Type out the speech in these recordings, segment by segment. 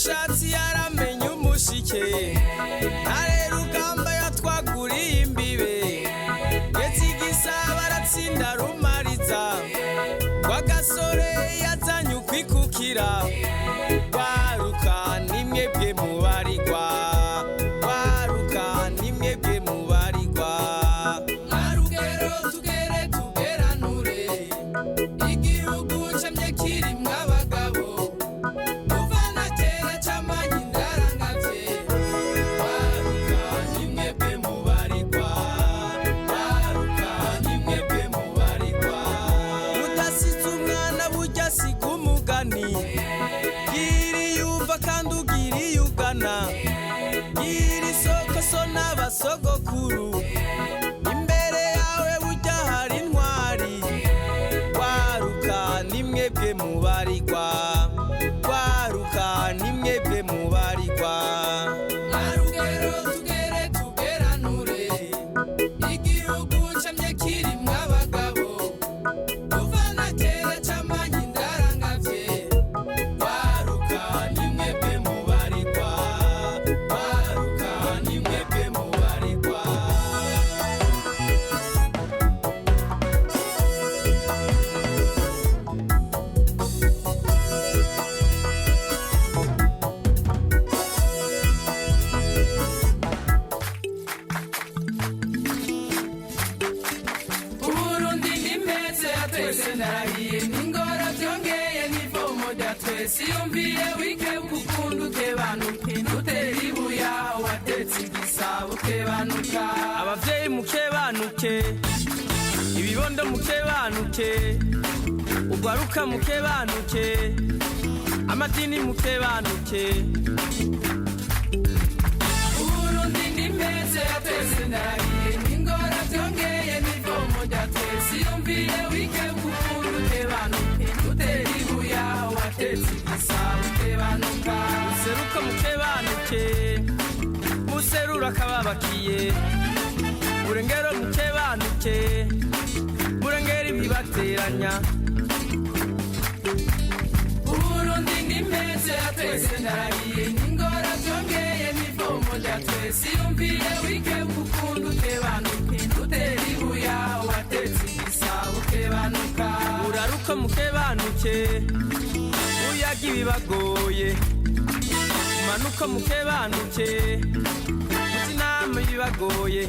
umushatsi yaramenye umushike ntare rugamba yatwaguriye imbibe yetse igisaba aratsinda rumariza rwagasore yazanye ukwikukira rwaruka nimwebwe mubarirwa rwaruka nimwebwe mubarirwa mwarugero tugere tugeranure igihugu camye kirimwo abagabo uvana kera camanye indarangavye rwaruka nimwebwe mubarirwa rwaruka nimwebwe mubarirwa udasize umwana burya siga umugani giriyumva kandi ugiriyugana gira isokoso n'abasogokuru imbere yawe burya hari intwari rwaruka nimwebwe mubarirwa rwaruka nimwebwe mubarirwa mwarugero tugere tugeranure igihugu camye kirimwo abagabo uvana kera camanye indarangavye rwaruka nimwebwe mubarirwa rwaruka nimwebwe mubarirwa Uburundi nimeze twese ndarahiye n'ingoro vyongeye n'ivomo rya twese iyumviye wikebuka ukunda ukebanuke ntutera ibuya watetse igisabo ukebanuka abavyeyi mukebanuke ibibondo mukebanuke ugwaruka mukebanuke amadini mukebanuke Uburundi nimeze twese ndarahiye n'ingoro vyongeye n'ivomo rya twese iyumviye wikebuka ukunda ukebanuke ntutera ibuya watetse igisabo ukebanuka museruka mukebanuke muserura akababakiye murengero mukebanuke murengera ibibateranya Uburundi nimeze twese ndarahiye n'ingoro vyongeye n'ivomo rya twese iyumviye wikebuka ukunda ukebanuke ntutera ibuya watetse igisabo ukebanuka uraruka mukebanuke uyaga ibibagoye umanuka mukebanuke uzi inama ibibagoye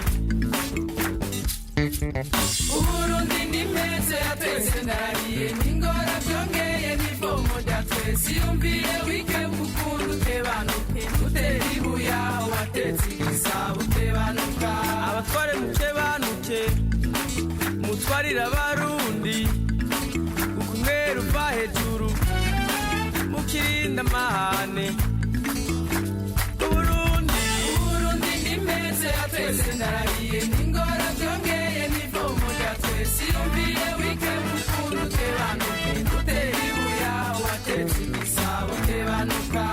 Uburundi nimeze twese ndarahiye n'ingoro vyongeye n'ivomo rya twese iyumviye wikebuka ukunda ukebanuke ntutera ibuya watetse igisabo ukebanuka abatware mukebanuke mutwarira abarundi ukumwera uva hejuru mukirinda amahane Uburundi nimeze twese ndarahiye n'ingoro vyongeye n'ivomo rya twese iyumviye wikebuka ukunda ukebanuke ntutera ibuya watetse igisabo ukebanuka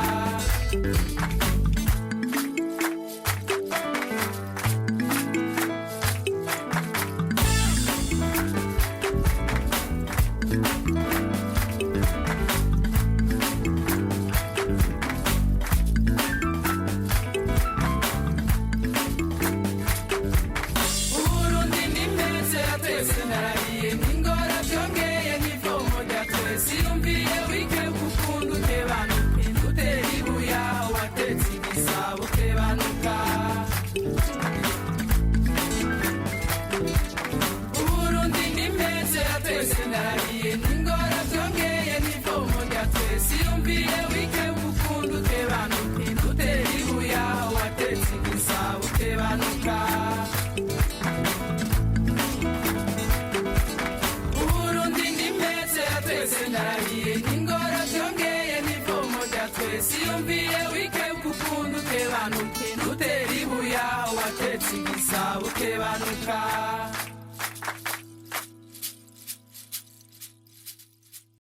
Uburundi nimeze twese ndarahiye n'ingoro vyongeye n'ivomo rya twese iyumviye wikebuka ukunda ukebanuke ntutera ibuya watetse igisabo ukebanuka Uburundi nimeze twese ndarahiye n'ingoro vyongeye n'ivomo rya twese iyumviye wikebuka ukunda ukebanuke ntutera ibuya watetse igisabo ukebanuka Uburundi nimeze twese ndarahiye n'ingoro vyongeye n'ivomo rya twese iyumviye wikebuka ukunda ukebanuke ntutera ibuya watetse igisabo ukebanuka